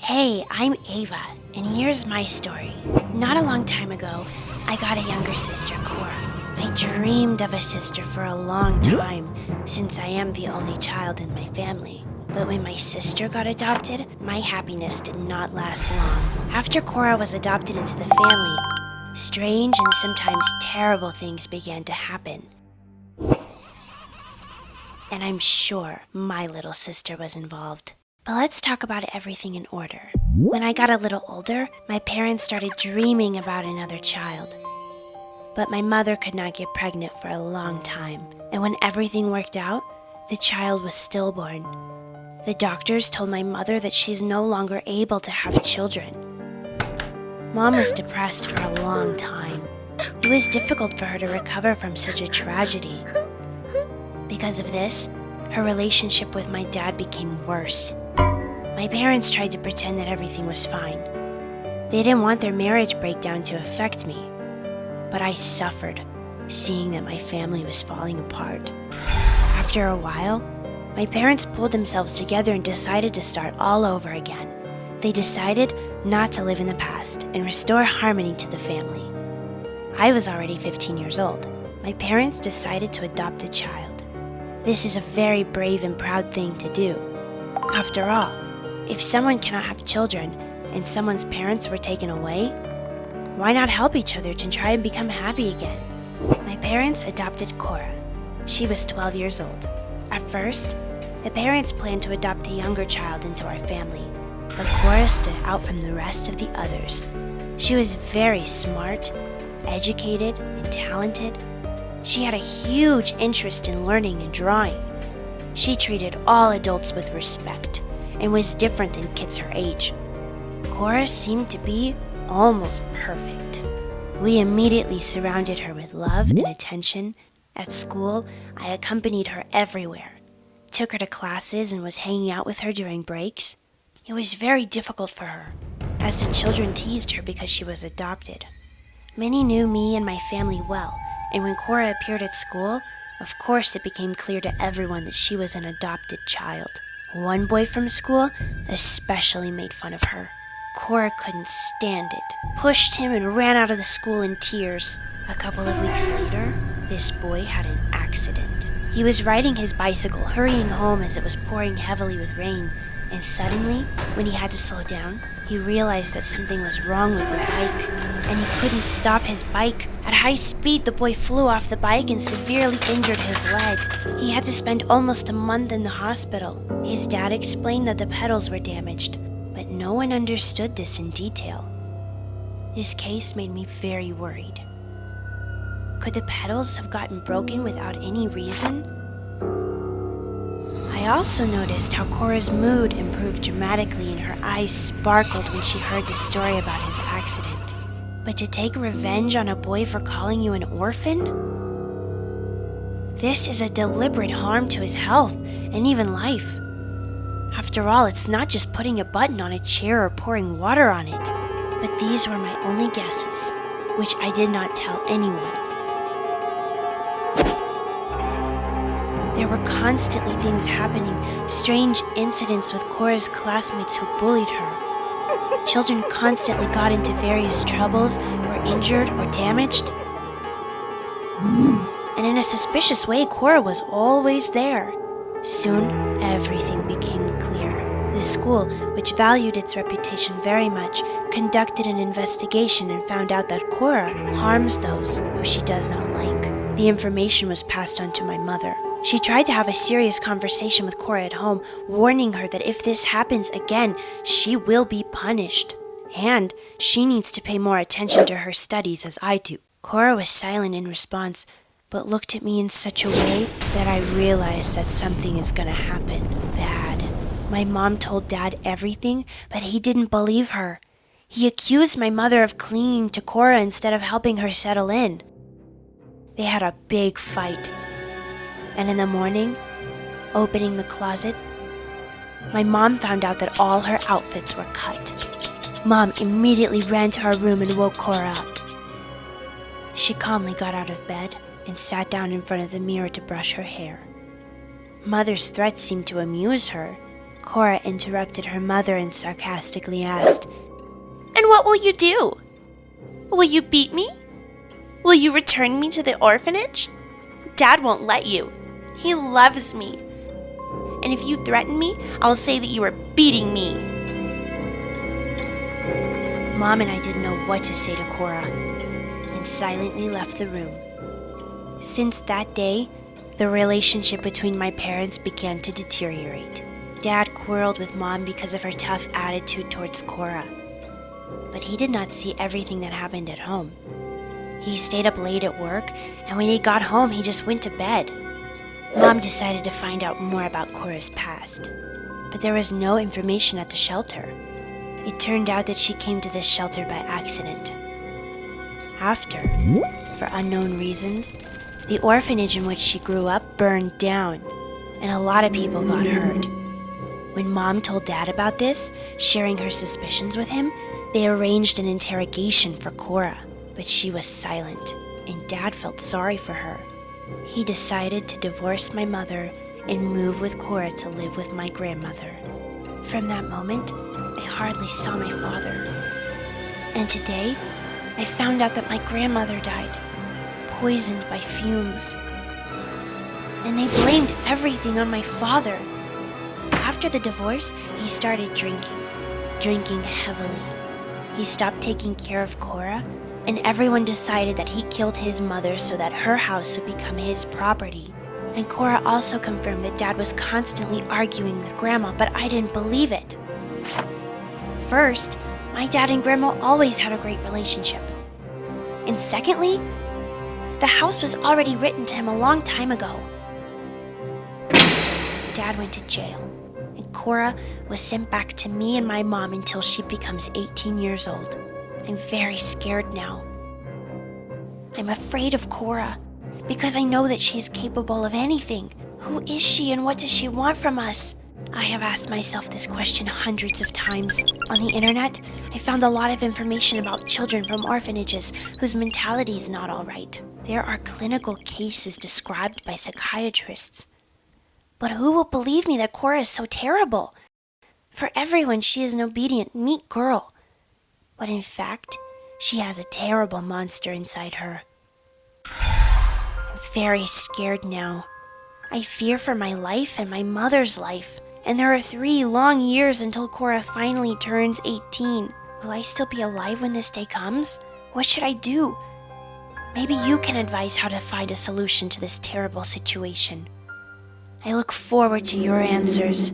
Hey, I'm Ava, and here's my story. Not a long time ago, I got a younger sister, Cora. I dreamed of a sister for a long time, since I am the only child in my family. But when my sister got adopted, my happiness did not last long. After Cora was adopted into the family, strange and sometimes terrible things began to happen. And I'm sure my little sister was involved. But let's talk about everything in order. When I got a little older, my parents started dreaming about another child. But my mother could not get pregnant for a long time. And when everything worked out, the child was stillborn. The doctors told my mother that she's no longer able to have children. Mom was depressed for a long time. It was difficult for her to recover from such a tragedy. Because of this, her relationship with my dad became worse. My parents tried to pretend that everything was fine. They didn't want their marriage breakdown to affect me. But I suffered, seeing that my family was falling apart. After a while, my parents pulled themselves together and decided to start all over again. They decided not to live in the past and restore harmony to the family. I was already 15 years old. My parents decided to adopt a child. This is a very brave and proud thing to do. After all, if someone cannot have children and someone's parents were taken away, why not help each other to try and become happy again? My parents adopted Cora. She was 12 years old. At first, the parents planned to adopt a younger child into our family, but Cora stood out from the rest of the others. She was very smart, educated, and talented. She had a huge interest in learning and drawing. She treated all adults with respect and was different than kids her age. Cora seemed to be almost perfect. We immediately surrounded her with love and attention. At school, I accompanied her everywhere, took her to classes, and was hanging out with her during breaks. It was very difficult for her, as the children teased her because she was adopted. Many knew me and my family well, and when Cora appeared at school, of course it became clear to everyone that she was an adopted child. One boy from school especially made fun of her. Cora couldn't stand it, pushed him, and ran out of the school in tears. A couple of weeks later, this boy had an accident. He was riding his bicycle, hurrying home as it was pouring heavily with rain, and suddenly, when he had to slow down, he realized that something was wrong with the bike, and he couldn't stop his bike. At high speed, the boy flew off the bike and severely injured his leg. He had to spend almost a month in the hospital. His dad explained that the pedals were damaged, but no one understood this in detail. This case made me very worried. Could the pedals have gotten broken without any reason? I also noticed how Cora's mood improved dramatically and her eyes sparkled when she heard the story about his accident. But to take revenge on a boy for calling you an orphan? This is a deliberate harm to his health and even life. After all, it's not just putting a button on a chair or pouring water on it. But these were my only guesses, which I did not tell anyone. There were constantly things happening, strange incidents with Cora's classmates who bullied her. Children constantly got into various troubles, were injured or damaged. And in a suspicious way, Cora was always there. Soon, everything became clear. The school, which valued its reputation very much, conducted an investigation and found out that Cora harms those who she does not like. The information was passed on to my mother. She tried to have a serious conversation with Cora at home, warning her that if this happens again, she will be punished. And she needs to pay more attention to her studies as I do. Cora was silent in response, but looked at me in such a way that I realized that something is gonna happen bad. My mom told Dad everything, but he didn't believe her. He accused my mother of clinging to Cora instead of helping her settle in. They had a big fight. And in the morning, opening the closet, my mom found out that all her outfits were cut. Mom immediately ran to her room and woke Cora up. She calmly got out of bed and sat down in front of the mirror to brush her hair. Mother's threats seemed to amuse her. Cora interrupted her mother and sarcastically asked, "And what will you do? Will you beat me? Will you return me to the orphanage? Dad won't let you. He loves me. And if you threaten me, I'll say that you are beating me." Mom and I didn't know what to say to Cora and silently left the room. Since that day, the relationship between my parents began to deteriorate. Dad quarreled with Mom because of her tough attitude towards Cora. But he did not see everything that happened at home. He stayed up late at work, and when he got home, he just went to bed. Mom decided to find out more about Cora's past, but there was no information at the shelter. It turned out that she came to this shelter by accident. After, for unknown reasons, the orphanage in which she grew up burned down, and a lot of people got hurt. When Mom told Dad about this, sharing her suspicions with him, they arranged an interrogation for Cora, but she was silent, and Dad felt sorry for her. He decided to divorce my mother and move with Cora to live with my grandmother. From that moment, I hardly saw my father. And today, I found out that my grandmother died, poisoned by fumes. And they blamed everything on my father. After the divorce, he started drinking heavily. He stopped taking care of Cora, and everyone decided that he killed his mother so that her house would become his property. And Cora also confirmed that Dad was constantly arguing with Grandma, but I didn't believe it. First, my dad and Grandma always had a great relationship. And secondly, the house was already written to him a long time ago. Dad went to jail, and Cora was sent back to me and my mom until she becomes 18 years old. I'm very scared now. I'm afraid of Cora because I know that she's capable of anything. Who is she and what does she want from us? I have asked myself this question hundreds of times. On the internet, I found a lot of information about children from orphanages whose mentality is not all right. There are clinical cases described by psychiatrists. But who will believe me that Cora is so terrible? For everyone, she is an obedient, neat girl. But in fact, she has a terrible monster inside her. I'm very scared now. I fear for my life and my mother's life. And there are 3 long years until Cora finally turns 18. Will I still be alive when this day comes? What should I do? Maybe you can advise how to find a solution to this terrible situation. I look forward to your answers.